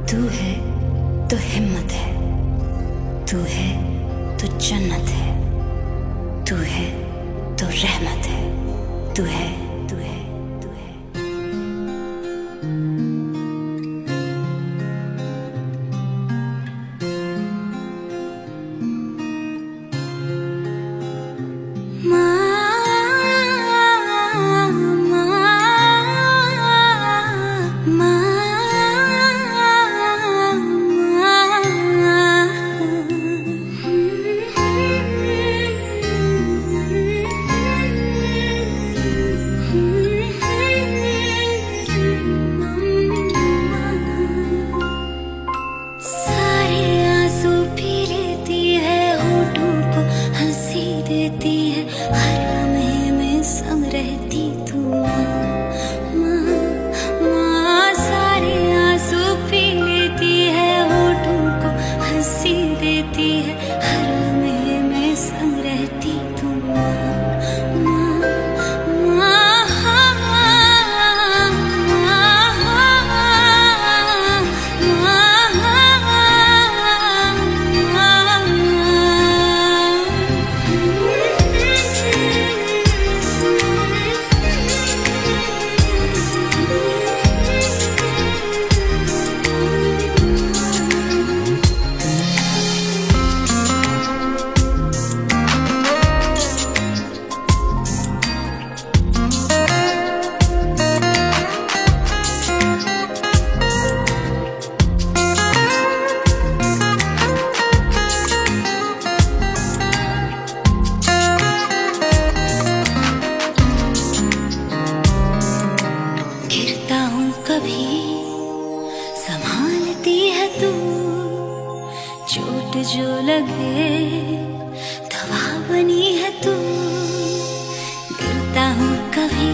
तू है तो हिम्मत है, तू है तो जन्नत है, तू है तो रहमत है, तू है, तू है, तू है। देती है हर लम्हे में संग रहती तू माँ, माँ सारे आंसू पी लेती है, होठों को हंसी देती है, हर लम्हे में संग रहती तू माँ, कभी संभालती है तू, चोट जो लगे दवा बनी है तू, गिरता हूँ कभी